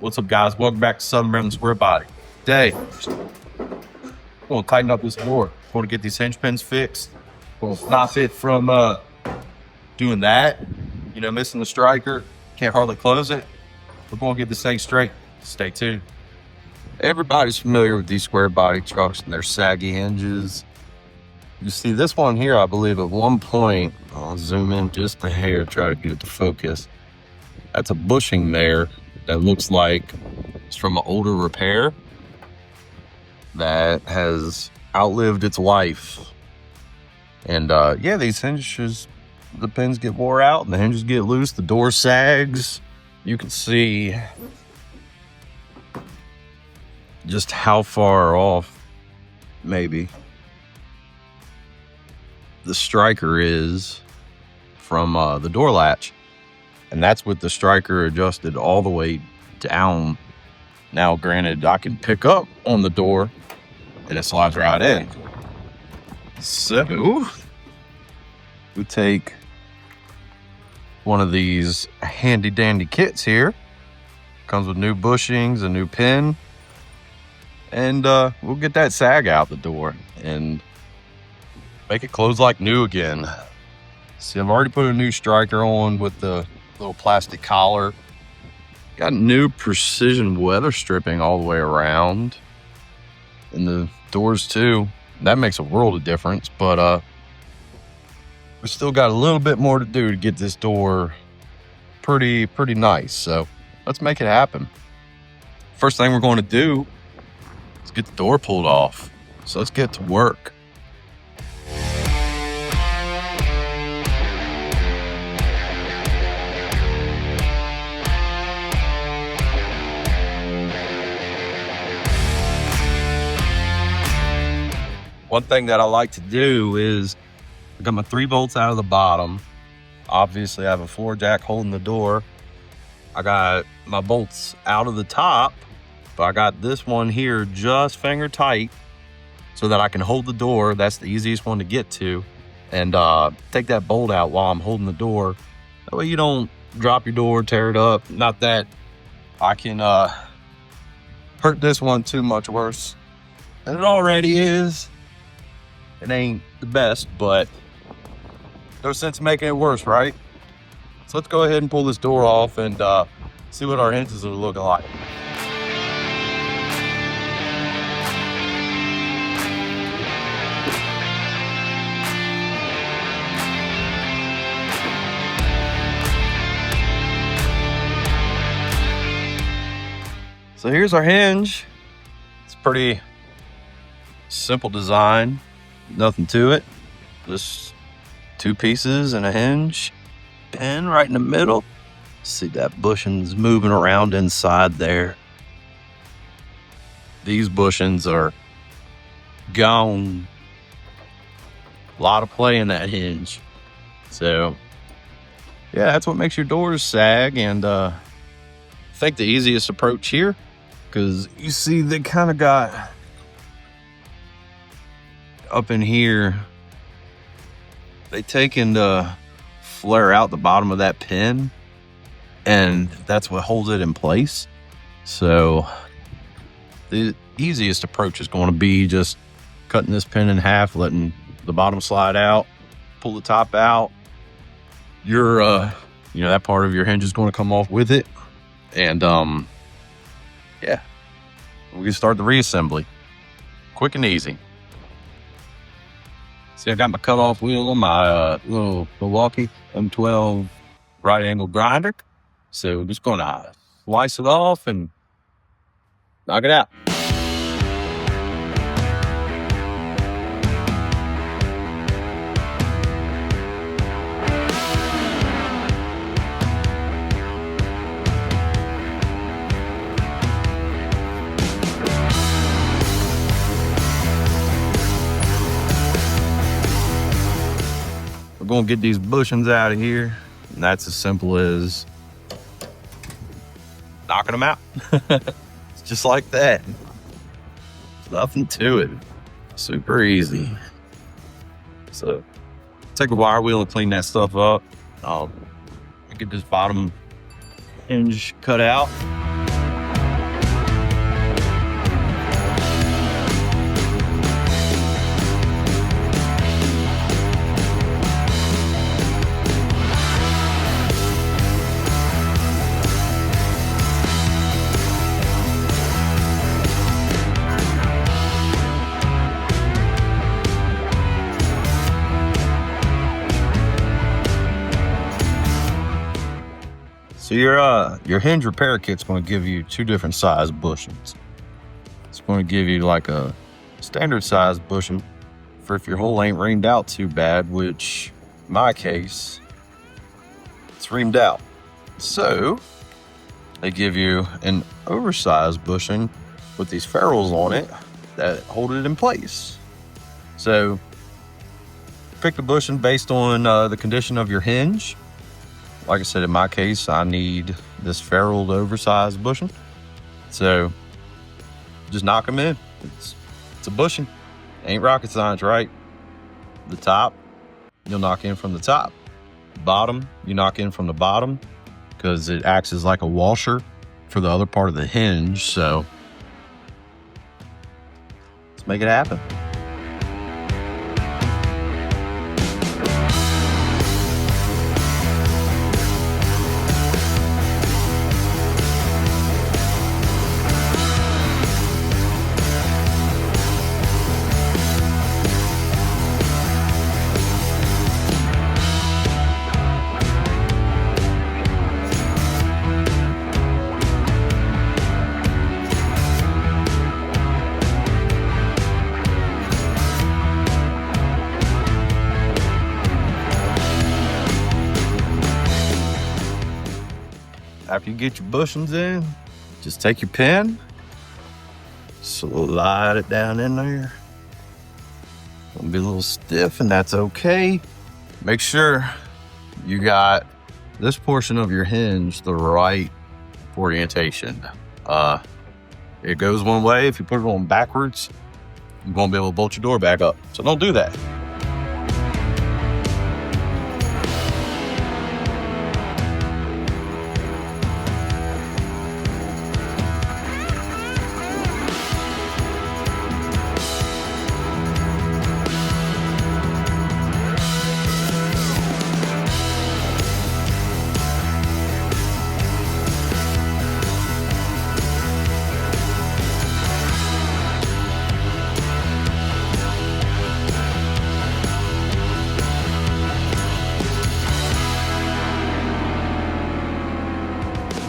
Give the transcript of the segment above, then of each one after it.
What's up, guys? Welcome back to Southern Maryland Squarebody. Today, I'm gonna tighten up this door. I'm gonna get these hinge pins fixed. I'm gonna stop it from doing that. You know, missing the striker. Can't hardly close it. We're gonna get this thing straight. Stay tuned. Everybody's familiar with these square body trucks and their saggy hinges. You see this one here, I believe at one point, I'll zoom in just a hair, try to get it to focus. That's a bushing there that looks like it's from an older repair that has outlived its life. And yeah, these hinges, the pins get wore out and the hinges get loose, the door sags. You can see just how far off maybe the striker is from the door latch. And that's with the striker adjusted all the way down. Now, granted, I can pick up on the door and it slides right in. So we take one of these handy dandy kits here. Comes with new bushings, a new pin, and we'll get that sag out the door and make it close like new again. See, I've already put a new striker on with the little plastic collar. Got new precision weather stripping all the way around. And the doors too. That makes a world of difference, but we still got a little bit more to do to get this door pretty nice. So let's make it happen. First thing we're going to do is get the door pulled off. So let's get to work. One thing that I like to do is I got my 3 bolts out of the bottom. Obviously, I have a floor jack holding the door. I got my bolts out of the top, but I got this one here just finger tight so that I can hold the door. That's the easiest one to get to. And take that bolt out while I'm holding the door. That way you don't drop your door, tear it up. Not that I can hurt this one too much worse than it already is. It ain't the best, but no sense in making it worse, right? So let's go ahead and pull this door off and see what our hinges are looking like. So here's our hinge. It's pretty simple design. Nothing to it, just 2 pieces and a hinge pin right in the middle. See that bushings moving around inside there. These bushings are gone. A lot of play in that hinge. So yeah, that's what makes your doors sag. And I think the easiest approach here, because you see they kind of got up in here, they take and flare out the bottom of that pin, and that's what holds it in place. So the easiest approach is going to be just cutting this pin in half, letting the bottom slide out, pull the top out. Your you know, that part of your hinge is going to come off with it, and yeah, we can start the reassembly quick and easy. See, I got my cutoff wheel on my little Milwaukee M12 right angle grinder. So I'm just gonna slice it off and knock it out. We're gonna get these bushings out of here, and that's as simple as knocking them out. It's just like that. Nothing to it. Super easy. So take a wire wheel and clean that stuff up. I'll get this bottom hinge cut out. So your hinge repair kit's going to give you two different size bushings. It's going to give you like a standard size bushing for if your hole ain't reamed out too bad, which in my case, it's reamed out. So they give you an oversized bushing with these ferrules on it that hold it in place. So pick the bushing based on the condition of your hinge. Like I said, in my case, I need this ferruled oversized bushing. So just knock them in. It's a bushing. Ain't rocket science, right? The top, you'll knock in from the top. Bottom, you knock in from the bottom because it acts as like a washer for the other part of the hinge. So let's make it happen. After you get your bushings in, just take your pin, slide it down in there. It'll be a little stiff, and that's okay. Make sure you got this portion of your hinge the right orientation. It goes one way. If you put it on backwards, you won't be able to bolt your door back up. So don't do that.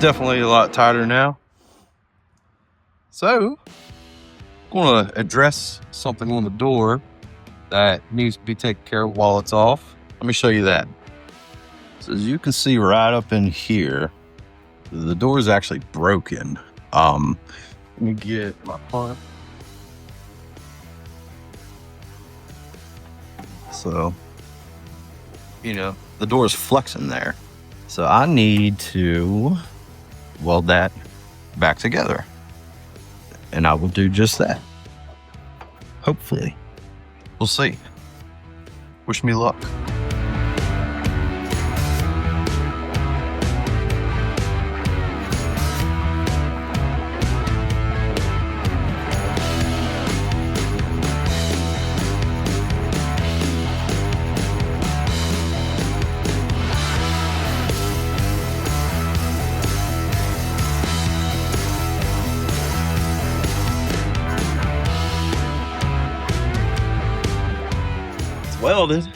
Definitely a lot tighter now. So, I'm going to address something on the door that needs to be taken care of while it's off. Let me show you that. So as you can see right up in here, the door is actually broken. Let me get my part. So, the door is flexing there. So I need to weld that back together, and I will do just that. Hopefully. We'll see. Wish me luck. Welded.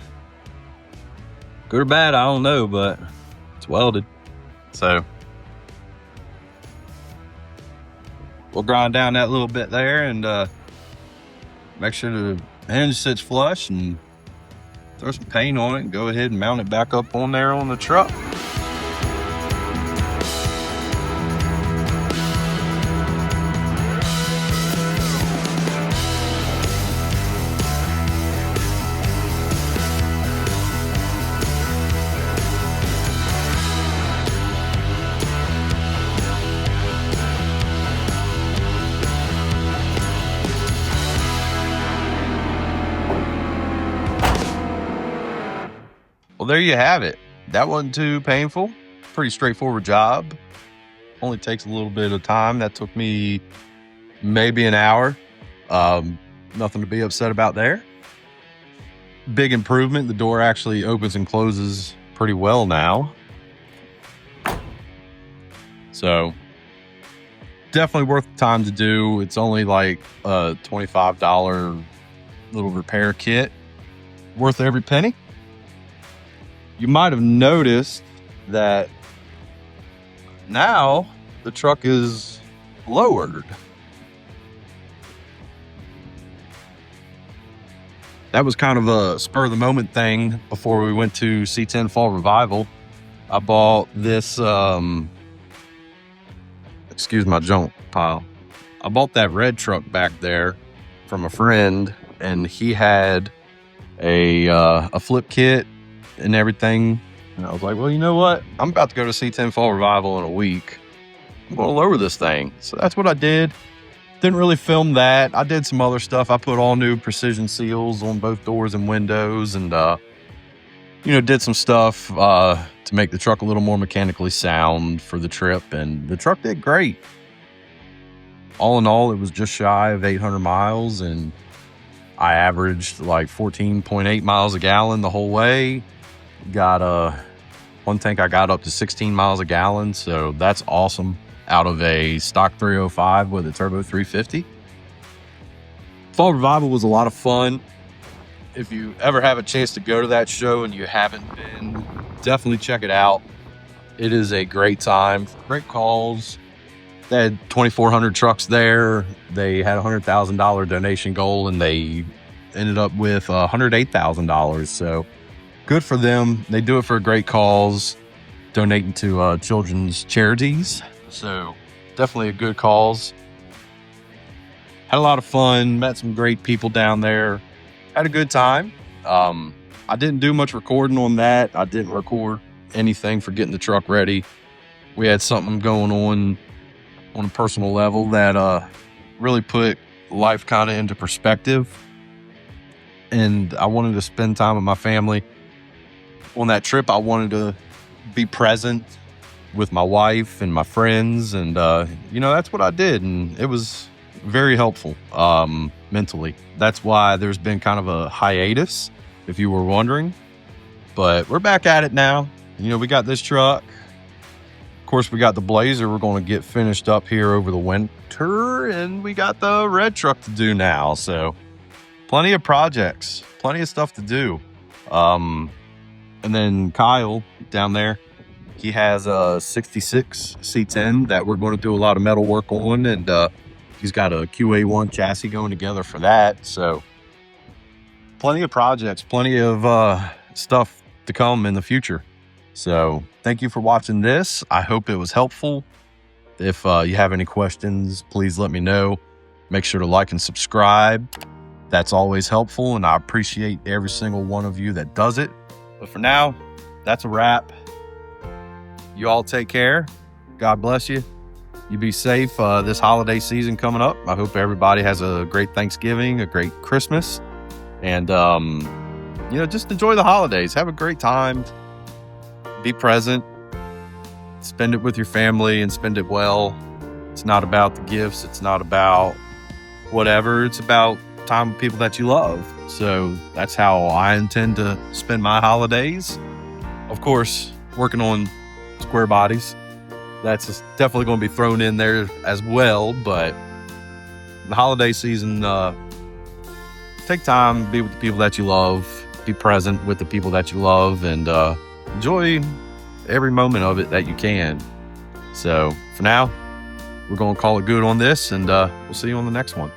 Good or bad, I don't know, but it's welded. So we'll grind down that little bit there and make sure the hinge sits flush and throw some paint on it and go ahead and mount it back up on there on the truck. Well, there you have it. That wasn't too painful. Pretty straightforward job. Only takes a little bit of time. That took me maybe an hour. Nothing to be upset about there. Big improvement. The door actually opens and closes pretty well now. So definitely worth the time to do. It's only like a $25 little repair kit. Worth every penny. You might have noticed that Now the truck is lowered. That was kind of a spur of the moment thing before we went to C10 Fall Revival. I bought this, excuse my junk pile. I bought that red truck back there from a friend, and he had a flip kit and everything. And I was like, well, you know what? I'm about to go to C10 Fall Revival in a week. I'm going to lower this thing. So that's what I did. Didn't really film that. I did some other stuff. I put all new precision seals on both doors and windows, and did some stuff to make the truck a little more mechanically sound for the trip, and the truck did great. All in all, it was just shy of 800 miles, and I averaged like 14.8 miles a gallon the whole way. Got one tank I got up to 16 miles a gallon, so that's awesome. Out of a stock 305 with a turbo 350. Fall Revival was a lot of fun. If you ever have a chance to go to that show and you haven't been, definitely check it out. It is a great time, great calls. They had 2,400 trucks there. They had a $100,000 donation goal, and they ended up with $108,000. So good for them. They do it for great cause, donating to children's charities. So definitely a good cause. Had a lot of fun, met some great people down there, had a good time. I didn't do much recording on that. I didn't record anything for getting the truck ready. We had something going on a personal level that really put life kind of into perspective. And I wanted to spend time with my family. On that trip, I wanted to be present with my wife and my friends, and that's what I did, and it was very helpful mentally. That's why there's been kind of a hiatus, if you were wondering, but we're back at it now. We got this truck. Of course, we got the Blazer we're going to get finished up here over the winter, and we got the red truck to do now. So plenty of projects, plenty of stuff to do. And then Kyle down there, he has a 66 C10 that we're going to do a lot of metal work on, and he's got a QA1 chassis going together for that. So plenty of projects, plenty of stuff to come in the future. So thank you for watching this. I hope it was helpful. If you have any questions, please let me know. Make sure to like and subscribe. That's always helpful, and I appreciate every single one of you that does it. But for now, that's a wrap. You all take care. God bless you. You be safe this holiday season coming up. I hope everybody has a great Thanksgiving, a great Christmas, and just enjoy the holidays. Have a great time. Be present. Spend it with your family and spend it well. It's not about the gifts. It's not about whatever. It's about time with people that you love. So that's how I intend to spend my holidays. Of course, working on square bodies. That's definitely going to be thrown in there as well. But the holiday season, take time, be with the people that you love, be present with the people that you love, and enjoy every moment of it that you can. So for now, we're going to call it good on this, and we'll see you on the next one.